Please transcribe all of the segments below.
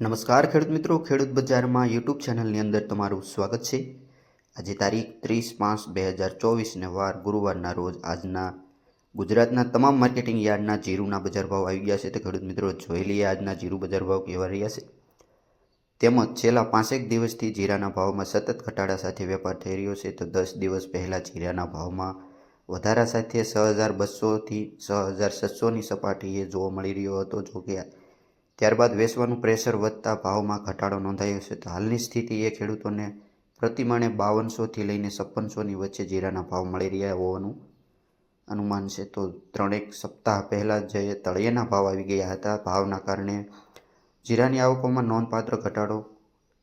નમસ્કાર ખેડૂત મિત્રો, ખેડૂત બજારમાં યુટ્યુબ ચેનલની અંદર તમારું સ્વાગત છે। આજે તારીખ 30/5/2024 વાર ગુરુવારના રોજ આજના ગુજરાતના તમામ માર્કેટિંગ યાર્ડના જીરુના બજાર ભાવ આવી ગયા છે। તો ખેડૂત મિત્રો જોઈ લઈએ આજના જીરુ બજાર ભાવ કેવા રહ્યા છે, તેમજ છેલ્લા 5 દિવસથી જીરાના ભાવમાં સતત ઘટાડા સાથે વેપાર થઈ રહ્યો છે। તો 10 દિવસ પહેલાં જીરાના ભાવમાં વધારા સાથે 6200થી 6700ની સપાટીએ જોવા મળી રહ્યો હતો, જોકે ત્યારબાદ વેચવાનું પ્રેશર વધતા ભાવમાં ઘટાડો નોંધાયો છે। તો હાલની સ્થિતિ એ ખેડૂતોને પ્રતિમણે 5200થી લઈને 5600ની વચ્ચે જીરાના ભાવ મળી રહ્યા હોવાનું અનુમાન છે। તો 3 સપ્તાહ પહેલાં જે તળિયેના ભાવ આવી ગયા હતા, ભાવના કારણે જીરાની આવકોમાં નોંધપાત્ર ઘટાડો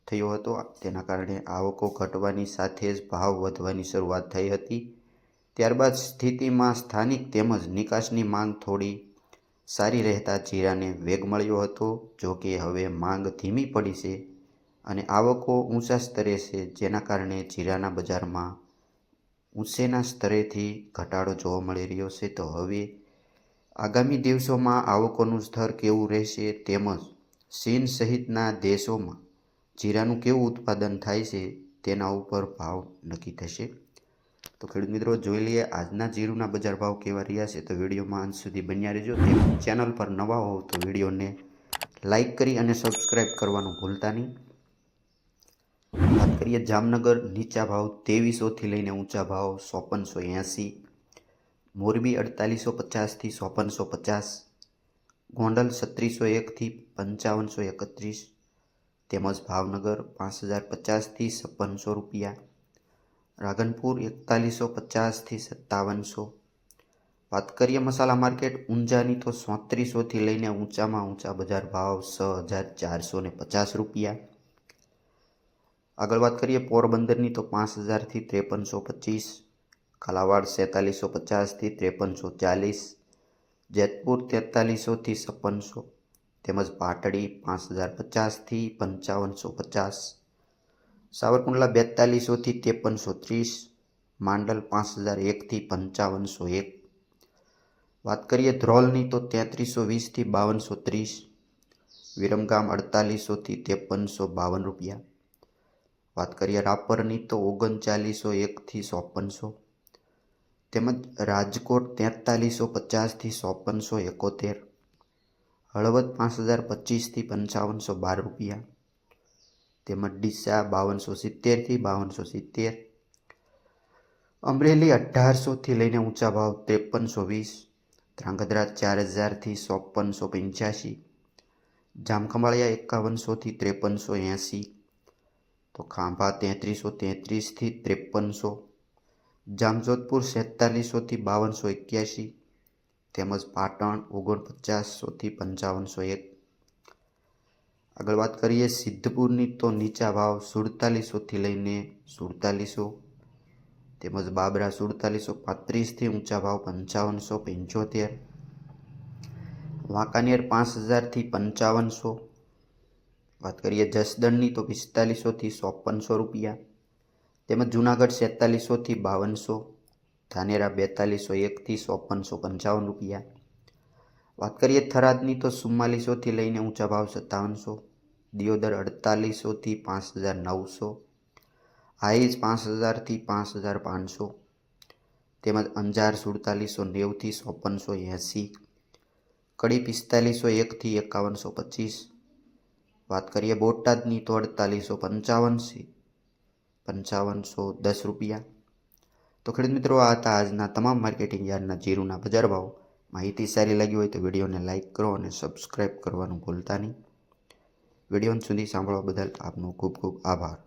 થયો હતો। તેના કારણે આવકો ઘટવાની સાથે જ ભાવ વધવાની શરૂઆત થઈ હતી। ત્યારબાદ સ્થિતિમાં સ્થાનિક તેમજ નિકાસની માંગ થોડી સારી રહેતા જીરાને વેગ મળ્યો હતો, જો કે હવે માંગ ધીમી પડી છે અને આવકો ઊંચા સ્તરે છે, જેના કારણે જીરાના બજારમાં ઊંચેના સ્તરેથી ઘટાડો જોવા મળી રહ્યો છે। તો હવે આગામી દિવસોમાં આવકોનું સ્તર કેવું રહેશે તેમજ ચીન સહિતના દેશોમાં જીરાનું કેવું ઉત્પાદન થાય છે તેના ઉપર ભાવ નક્કી થશે। તો ખેડૂત મિત્રો જોઈ લઈએ આજના જીરુના બજાર ભાવ કેવા રહ્યા છે। તો વિડીયોમાં અંત સુધી બન્યા રહેજો। તેમજ ચેનલ પર નવા હો તો વિડીયોને લાઇક કરી અને સબસ્ક્રાઈબ કરવાનું ભૂલતા નહીં। વાત કરીએ જામનગર નીચા ભાવ 2300થી લઈને ઊંચા ભાવ 5480, મોરબી 4850થી 5450, ગોંડલ 3601થી 5531, તેમજ ભાવનગર 5050થી 5600 રૂપિયા, રાધનપુર 4150થી 5700। વાત કરીએ મસાલા માર્કેટ ઊંઝાની તો 3700થી લઈને ઊંચામાં ઊંચા બજાર ભાવ 6450 રૂપિયા। આગળ વાત કરીએ પોરબંદરની તો 5000થી 5325, કાલાવાડ 4750થી 5340, જેતપુર 4300થી 5600, તેમજ પાટડી 5050થી 5550, સાવરકુંડલા 4200થી 5330, માંડલ 5001થી 5501। વાત કરીએ ધ્રોલની તો 3320થી 5230, વિરમગામ 4800થી 5352 રૂપિયા। વાત કરીએ રાપરની તો 3901થી 5400, તેમજ રાજકોટ 4350થી 5471, હળવદ 5025થી 5512 રૂપિયા, તેમજ ડીસા 5270થી 5270, અમરેલી 1800થી લઈને ઊંચા ભાવ 5320, ધ્રાંગધ્રા 4000થી 5485, જામખંભાળિયા 5100થી 5380, તો ખાંભા 3333થી 5300, જામજોધપુર 4700થી 5281, તેમજ પાટણ 4900થી 5501। આગળ વાત કરીએ સિદ્ધપુરની તો નીચા ભાવ 4700થી લઈને 4700, તેમજ બાબરા 4735થી ઊંચા ભાવ 5575, વાંકાનેર 5000થી 5500। વાત કરીએ જસદણની તો 4500થી 5400 રૂપિયા, તેમજ જુનાગઢ 4700થી 5200, ધાનેરા 4201થી 5455 રૂપિયા। વાત કરીએ થરાદની તો 4400થી લઈને ઊંચા ભાવ 5700, દિયોદર 4800થી 5900, હાઈજ 5000થી 5500, તેમજ અંજાર 4790થી 5480, કડી 4501થી 5125। વાત કરીએ બોટાદની તો 4855થી 5510 રૂપિયા। તો ખેડૂત મિત્રો આ હતા આજના તમામ માર્કેટિંગ યાર્ડના જીરુના બજાર ભાવ। માહિતી સારી લાગી હોય તો વિડીયોને લાઇક કરો અને સબસ્ક્રાઈબ કરવાનું ભૂલતા નહીં। વિડીયો સુધી સાંભળવા બદલ આપનો ખૂબ ખૂબ આભાર।